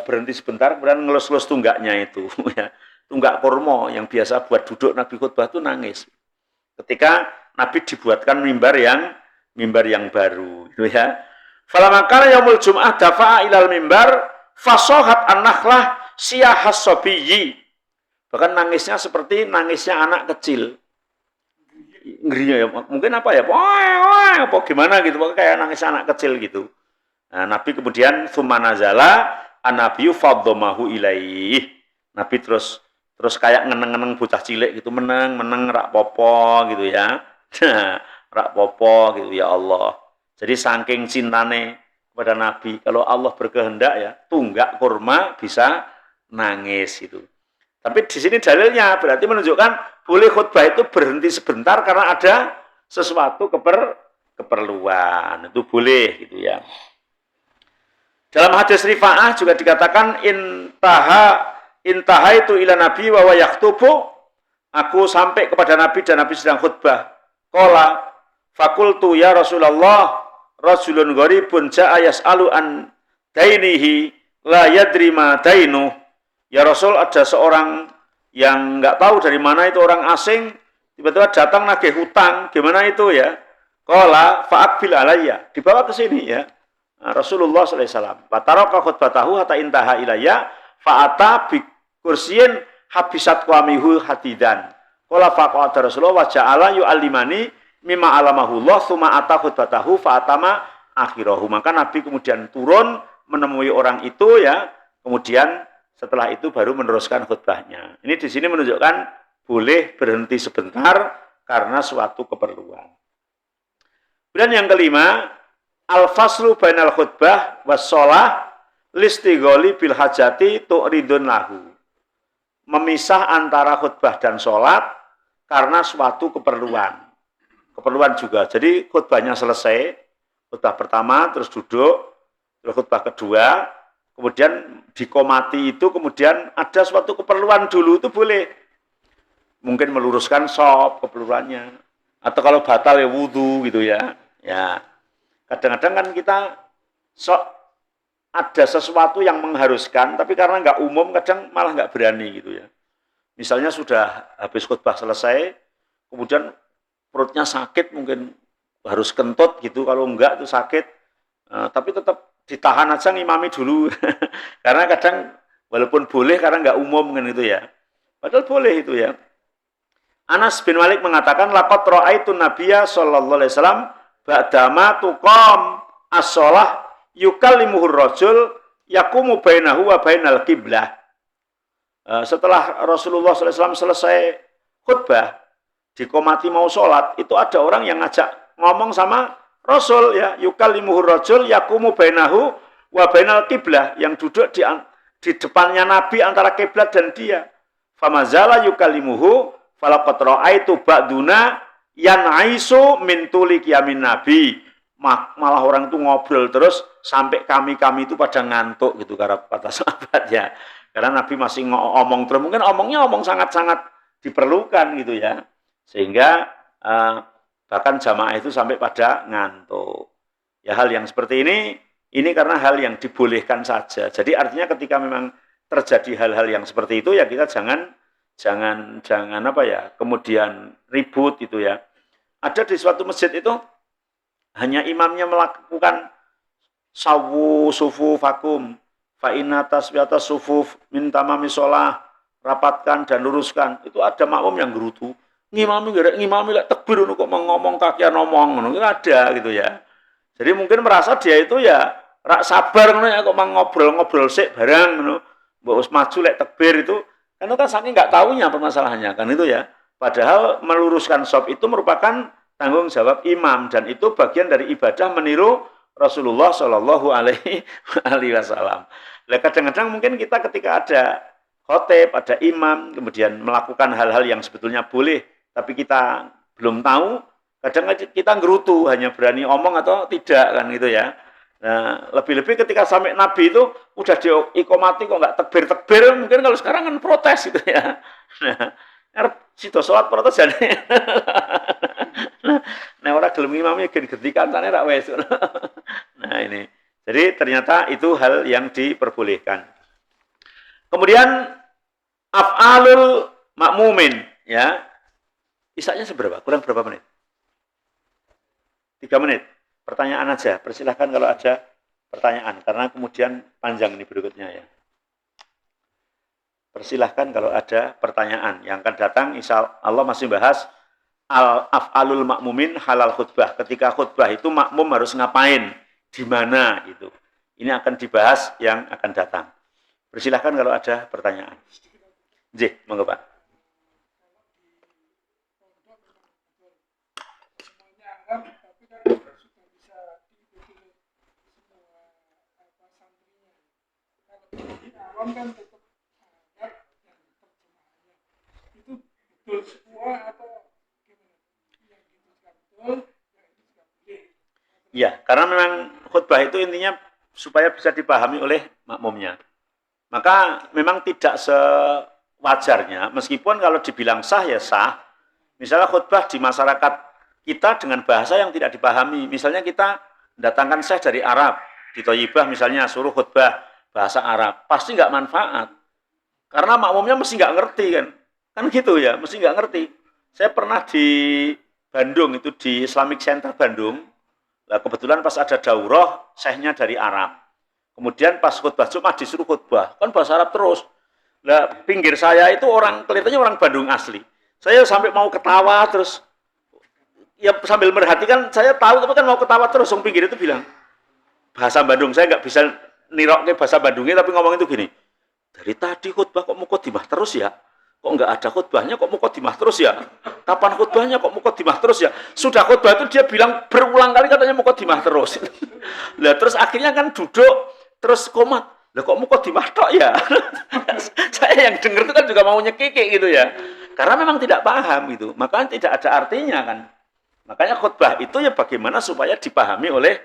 berhenti sebentar, kemudian ngelus-ngelus tunggaknya itu ya. Tunggak kurma yang biasa buat duduk Nabi khutbah itu nangis. Ketika Nabi dibuatkan mimbar yang baru gitu ya. Falamakana yaumul jum'ah dafa'a ilal mimbar fasohat an-nakhlah siyahas sabiyyi. Bahkan nangisnya seperti nangisnya anak kecil. Ngerinya ya, mungkin apa ya? Apa gimana gitu, kayak nangis anak kecil gitu. Nah, Nabi kemudian tsumma nazala an-nabiyyu fadhamahu ilaih. Nabi terus kayak ngeneng-ngeneng bocah cilik gitu, meneng rak popo gitu ya. Rak popo gitu ya Allah. Jadi saking cintane kepada Nabi, kalau Allah berkehendak ya, tunggak kurma bisa nangis gitu. Tapi di sini dalilnya berarti menunjukkan boleh khutbah itu berhenti sebentar karena ada sesuatu keperluan. Itu boleh gitu ya. Dalam hadis Rifa'ah juga dikatakan intaha itu ila Nabi wa yaktubu, aku sampai kepada Nabi dan Nabi sedang khutbah. Qala fakultu ya Rasulullah rajulun gharibun ja'a yas'alu an dainihi la yadri ma dainu. Ya Rasul, ada seorang yang enggak tahu dari mana itu, orang asing tiba-tiba datang nagih hutang, gimana itu ya? Qala fa'aqbil alayya, dibawa ke sini ya. Rasulullah sallallahu alaihi wasallam fataraka khutbatahu hatta intaha ilayya fa'ata bi kursiyin habisat qamihu hatidan. Qala faqata Rasulullah wa ja'ala yu'allimani mimma alamahullah tsumma ata khutbatahu fa'atama akhirahu. Maka Nabi kemudian turun menemui orang itu ya, kemudian setelah itu baru meneruskan khutbahnya. Ini di sini menunjukkan boleh berhenti sebentar karena suatu keperluan. Kemudian yang kelima, al-faslu bainal khutbah was-shalah listigholi bil hajati tu'ridun lahu. Memisah antara khutbah dan sholat karena suatu keperluan. Keperluan juga. Jadi khutbahnya selesai, khutbah pertama terus duduk, terus khutbah kedua, kemudian dikomati itu, kemudian ada suatu keperluan dulu, itu boleh. Mungkin meluruskan shop keperluannya. Atau kalau batal ya wudu gitu ya. Ya. Kadang-kadang kan kita ada sesuatu yang mengharuskan, tapi karena nggak umum, kadang malah nggak berani gitu ya. Misalnya sudah habis khutbah selesai, kemudian perutnya sakit, mungkin harus kentut gitu, kalau enggak itu sakit, tapi tetap ditahan aja ngimami dulu. Karena kadang walaupun boleh, karena nggak umum kan itu ya. Padahal boleh itu ya. Anas bin Malik mengatakan, laqad ra'aitu Nabiyya sallallahu alaihi wasallam ba'dama tuqam as-shalah yukallimuhur rajul yaqumu bainahu wa bainal qiblah. Setelah Rasulullah SAW selesai khutbah, dikomati mau sholat, itu ada orang yang ngajak ngomong sama Rasul ya, yukallimuhur rajul yaqumu bainahu wa bainal qiblah, yang duduk di depannya Nabi antara kiblat dan dia. Famazala yukallimuhu falaqad ra'aitu ba'duna yanaisu min tuli qiyamin nabi malah orang itu ngobrol terus sampai kami itu pada ngantuk gitu kata sahabat ya. Karena Nabi masih ngomong terus, mungkin omong sangat-sangat diperlukan gitu ya. Sehingga bahkan jamaah itu sampai pada ngantuk. Ya hal yang seperti ini karena hal yang dibolehkan saja. Jadi artinya ketika memang terjadi hal-hal yang seperti itu ya kita jangan apa ya, kemudian ribut gitu ya. Ada di suatu masjid itu hanya imamnya melakukan sawu sufu fakum fa inna tasbiyata sufuf min tamami sholah, rapatkan dan luruskan. Itu ada makmum yang gerutu. Ngimami lek tekbir kok ngomong kakian ngomong ngono ada gitu ya. Jadi mungkin merasa dia itu ya rak sabar ngono ya kok ngobrol-ngobrol sik barang ngono. Mbok wis maju lek tekbir itu kan saking enggak tahunya permasalahannya kan itu ya. Padahal meluruskan shop itu merupakan tanggung jawab imam dan itu bagian dari ibadah meniru Rasulullah Shallallahu Alaihi Wasallam. Nah, kadang-kadang mungkin kita ketika ada khotib, ada imam, kemudian melakukan hal-hal yang sebetulnya boleh, tapi kita belum tahu, kadang kita ngerutu, hanya berani omong atau tidak kan gitu ya. Nah, lebih-lebih ketika sampai Nabi itu udah diikomati kok nggak tekbir-tekbir, mungkin kalau sekarang kan protes gitu ya. Nah, situ sholat protes jadi. Nah orang gelem imamnya ganti kancane rak wis. Nah ini. Jadi ternyata itu hal yang diperbolehkan. Kemudian af'alul makmumin ya. Isaknya seberapa? Kurang berapa menit? 3 menit. Pertanyaan aja. Persilahkan kalau ada pertanyaan karena kemudian panjang ini berikutnya ya. Persilahkan kalau ada pertanyaan. Yang akan datang insya Allah masih bahas al-af'alul makmumin halal khutbah. Ketika khutbah itu makmum harus ngapain, di mana gitu. Ini akan dibahas yang akan datang. Persilahkan kalau ada pertanyaan. J, monggo Pak. Ya, karena memang khutbah itu intinya supaya bisa dipahami oleh makmumnya. Maka memang tidak sewajarnya, meskipun kalau dibilang sah ya sah. Misalnya khutbah di masyarakat kita dengan bahasa yang tidak dipahami. Misalnya kita datangkan syekh dari Arab, di Thayyibah misalnya suruh khutbah bahasa Arab, pasti nggak manfaat. Karena makmumnya mesti nggak ngerti kan. Kan gitu ya, mesti nggak ngerti. Saya pernah di Bandung, itu di Islamic Center Bandung. Nah, kebetulan pas ada daurah, syekhnya dari Arab. Kemudian pas khutbah Jumat disuruh khutbah, kan bahasa Arab terus. Nah, pinggir saya itu kelihatannya orang Bandung asli. Saya sampai mau ketawa terus. Ya sambil merhatikan, saya tahu tapi kan mau ketawa terus. Yang pinggir itu bilang, bahasa Bandung, saya nggak bisa niroknya bahasa Bandungnya, tapi ngomong itu gini. Dari tadi khutbah kok mukodimah terus ya? Kok nggak ada khutbahnya kok mukodimah terus ya? Kapan khutbahnya kok mukodimah terus ya? Sudah khutbah itu dia bilang berulang kali katanya mukodimah terus. Lah terus akhirnya kan duduk terus komat. Lah kok mukodimah tok ya? Saya yang dengar itu kan juga mau nyekike gitu ya. Karena memang tidak paham gitu. Makanya tidak ada artinya kan. Makanya khutbah itu ya bagaimana supaya dipahami oleh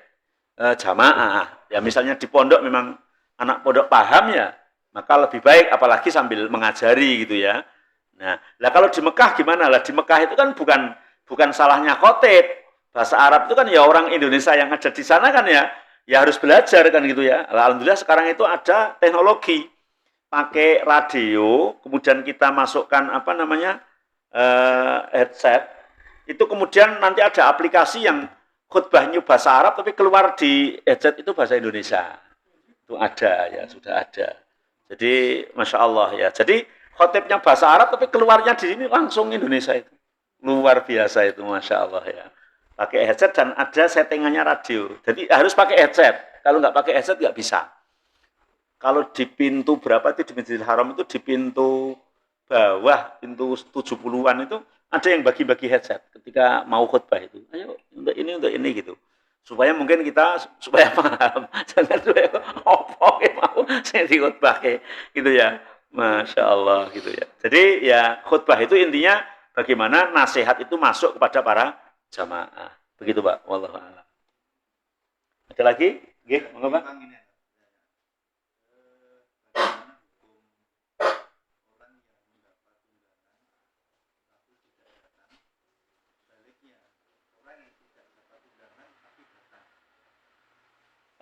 jamaah. Ya misalnya di pondok memang anak pondok paham ya, maka lebih baik apalagi sambil mengajari gitu ya. Nah, lah kalau di Mekah gimana? Lah di Mekah itu kan bukan salahnya khotib. Bahasa Arab itu kan ya orang Indonesia yang ada di sana kan ya harus belajar kan gitu ya. Alhamdulillah sekarang itu ada teknologi. Pakai radio, kemudian kita masukkan headset. Itu kemudian nanti ada aplikasi yang khutbahnya bahasa Arab tapi keluar di headset itu bahasa Indonesia. Itu ada ya, sudah ada. Jadi Masya Allah ya. Jadi khotibnya bahasa Arab tapi keluarnya di sini langsung Indonesia itu. Luar biasa itu Masya Allah ya. Pakai headset dan ada settingannya radio. Jadi harus pakai headset. Kalau nggak pakai headset nggak bisa. Kalau di pintu berapa itu di Masjidil Haram itu di pintu bawah, pintu 70-an itu ada yang bagi-bagi headset ketika mau khutbah itu. Ayo untuk ini gitu. Supaya mungkin kita supaya paham. Jangan opo mau saya dikhutbah gitu ya. Masya Allah gitu ya. Jadi ya khutbah itu intinya bagaimana nasihat itu masuk kepada para jamaah. Begitu Pak. Wallahu a'lam. Ada lagi? Nggih, monggo Pak.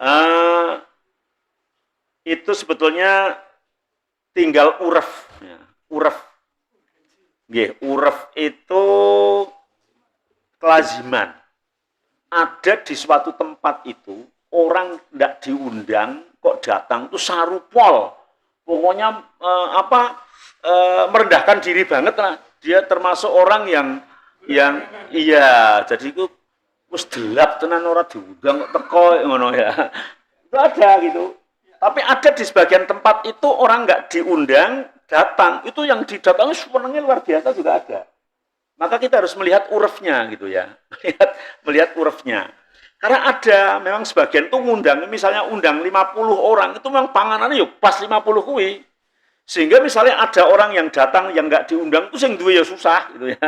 Eh, itu sebetulnya tinggal uref. Ya. Uref. Nggih, uref itu kelaziman. Ada di suatu tempat itu, orang tidak diundang, kok datang, itu sarupol. Pokoknya merendahkan diri banget lah. Dia termasuk orang yang iya, jadi itu wis delap tenan ora diundang kok teko ngono ya. Itu ada gitu. Tapi ada di sebagian tempat itu orang nggak diundang datang, itu yang didatangi sebenarnya luar biasa juga ada. Maka kita harus melihat urufnya gitu ya, melihat urufnya. Karena ada memang sebagian tuh ngundang, misalnya undang 50 orang, itu memang panganannya yuk pas 50 kui. Sehingga misalnya ada orang yang datang yang nggak diundang, itu yang dua ya susah gitu ya.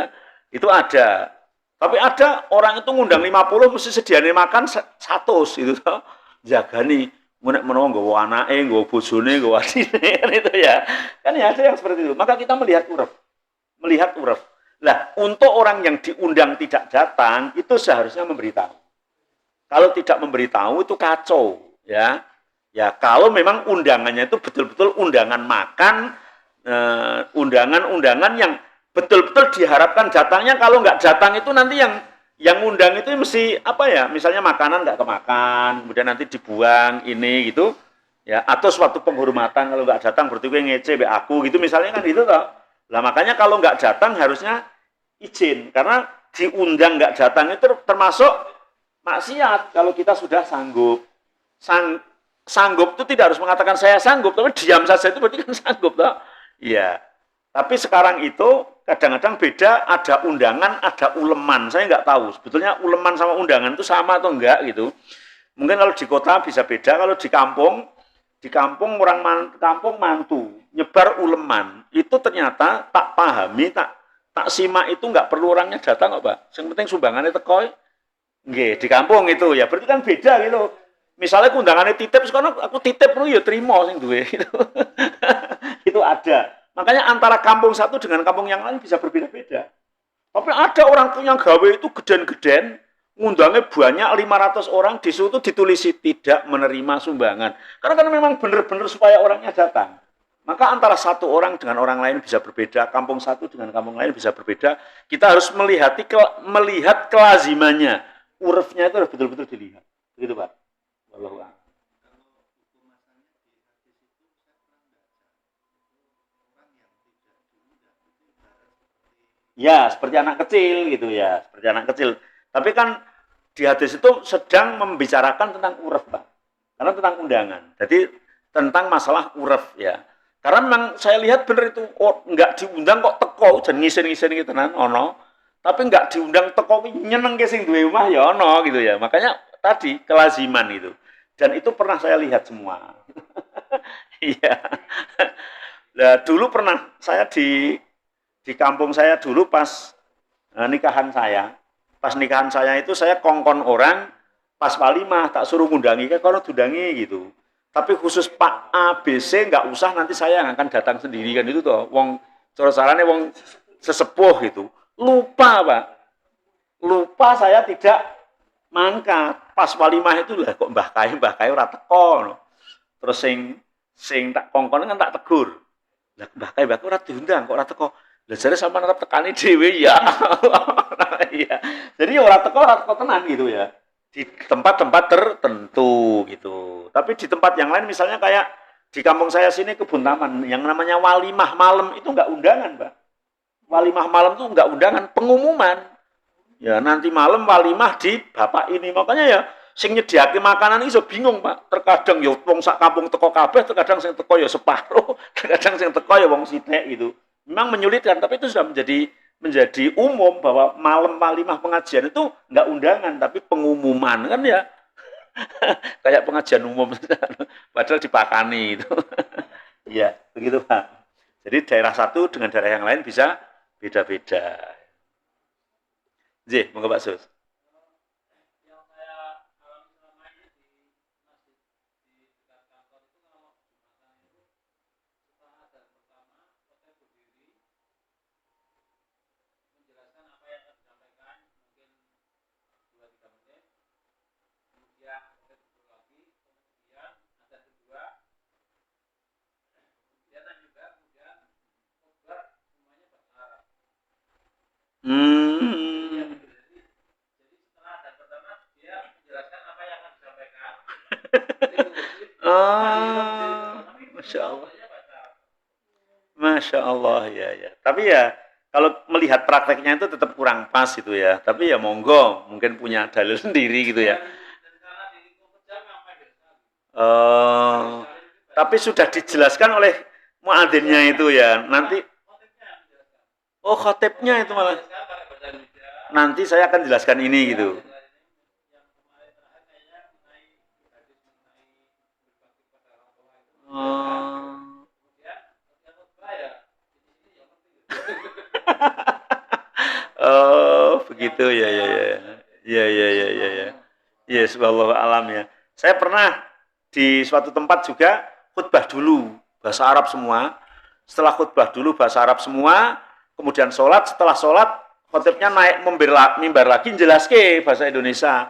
Itu ada. Tapi ada orang itu ngundang 50 mesti sediane makan 100 gitu toh. Jagani menek menawa nggawa anake, nggawa bojone, nggawa adine kan itu ya. Kan ya ada yang seperti itu. Maka kita melihat uruf. Melihat uruf. Nah, untuk orang yang diundang tidak datang itu seharusnya memberitahu. Kalau tidak memberitahu itu kacau, ya. Ya, kalau memang undangannya itu betul-betul undangan makan, undangan-undangan yang betul-betul diharapkan datangnya. Kalau nggak datang itu nanti yang undang itu mesti apa ya? Misalnya makanan nggak kemakan, kemudian nanti dibuang ini gitu, ya. Atau suatu penghormatan kalau nggak datang berarti gue ngece be aku gitu misalnya kan gitu toh. Lah makanya kalau nggak datang harusnya izin karena diundang nggak datang itu termasuk maksiat kalau kita sudah sanggup. Sanggup itu tidak harus mengatakan saya sanggup, tapi diam saja itu berarti kan sanggup toh. Iya. Tapi sekarang itu kadang-kadang beda, ada undangan, ada uleman. Saya nggak tahu sebetulnya uleman sama undangan itu sama atau enggak gitu. Mungkin kalau di kota bisa beda, kalau di kampung orang kampung mantu nyebar uleman itu ternyata tak pahami, tak simak itu nggak perlu orangnya datang kok Pak. Yang penting sumbangannya teko. Nggih, di kampung itu ya berarti kan beda gitu. Misalnya undangannya titip, sekarang aku titip lu ya terima sing duwe gitu. Itu ada. Makanya antara kampung satu dengan kampung yang lain bisa berbeda-beda. Tapi ada orang punya gawe itu geden-geden, ngundangnya banyak 500 orang, di situ ditulisi tidak menerima sumbangan. Karena kan memang benar-benar supaya orangnya datang. Maka antara satu orang dengan orang lain bisa berbeda, kampung satu dengan kampung lain bisa berbeda. Kita harus melihat kelazimannya. Urufnya itu harus betul-betul dilihat. Begitu Pak. Wallahu a'lam. Ya, seperti anak kecil gitu ya, seperti anak kecil. Tapi kan di hadis itu sedang membicarakan tentang uruf, Pak. Karena tentang undangan. Jadi tentang masalah uruf ya. Karena memang saya lihat benar itu, oh, nggak diundang kok teko, dan ngisen-ngisen gitu nan, ono. Tapi nggak diundang teko nyeneng ke sing duwe omah ya ono gitu ya. Makanya tadi kelaziman itu. Dan itu pernah saya lihat semua. Iya. Nah, dulu pernah saya di kampung saya dulu pas nikahan saya. Pas nikahan saya itu saya kongkon orang pas walimah tak suruh ngundangi kayak kalau dundangi gitu. Tapi khusus Pak A B C nggak usah nanti saya yang akan datang sendiri kan itu toh. Wong cara carane wong sesepuh gitu. Lupa, Pak. Lupa saya tidak mangkat. Pas walimah itu lah kok Mbah Kai ora teko no. Terus sing tak kongkon kan tak tegur. Lah Mbah Kai ora diundang kok ora teko. Lah jare sampean arep tekani dhewe ya. Iya. Jadi ora teko tenan gitu ya. Di tempat-tempat tertentu gitu. Tapi di tempat yang lain misalnya kayak di kampung saya sini kebun taman yang namanya walimah malam itu enggak undangan, Pak. Walimah malam itu enggak undangan, pengumuman. Ya nanti malam walimah di bapak ini. Makanya ya sing nyediake makanan iso bingung, Pak. Terkadang ya wong sak kampung teko kabeh, terkadang sing teko ya separuh, terkadang sing teko ya wong sithik gitu. Memang menyulitkan, tapi itu sudah menjadi umum bahwa malam walimah pengajian itu enggak undangan tapi pengumuman kan ya. Kayak pengajian umum padahal dipakani itu. Iya, begitu Pak. Jadi daerah satu dengan daerah yang lain bisa beda-beda. J, monggo Pak Sus. Hmm. Oh, Masya Allah. Masya Allah, ya ya. Tapi ya kalau melihat prakteknya itu tetap kurang pas itu ya. Tapi ya monggo, mungkin punya dalil sendiri gitu ya. Oh, tapi sudah dijelaskan oleh muadzinnya itu ya. Nanti, oh khotibnya itu malah. Nanti saya akan jelaskan ini gitu. Oh. Oh, begitu ya ya ya. Ya ya ya ya ya. Ya, subhanallah alam ya. Saya pernah di suatu tempat juga khutbah dulu bahasa Arab semua. Setelah khutbah dulu bahasa Arab semua, kemudian sholat. Setelah sholat, khotibnya naik mimbar lagi jelas ke bahasa Indonesia.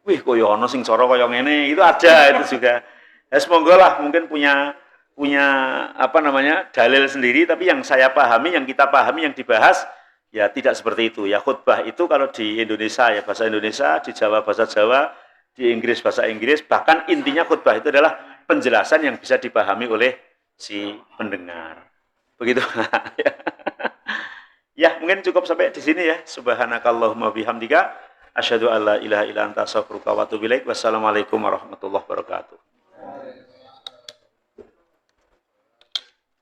Wih, koyo ono sing coro koyo ngene, itu ada itu juga. Ya semoga lah mungkin punya punya apa namanya dalil sendiri, tapi yang saya pahami, yang kita pahami, yang dibahas ya tidak seperti itu. Ya khutbah itu kalau di Indonesia ya bahasa Indonesia, di Jawa bahasa Jawa, di Inggris bahasa Inggris, bahkan intinya khutbah itu adalah penjelasan yang bisa dipahami oleh si pendengar. Begitu. Ya, mungkin cukup sampai di sini ya. Subhanakallahumma bihamdika asyhadu alla ilaha illa anta astaghfiruka wa atubu ilaik. Wassalamualaikum warahmatullahi wabarakatuh.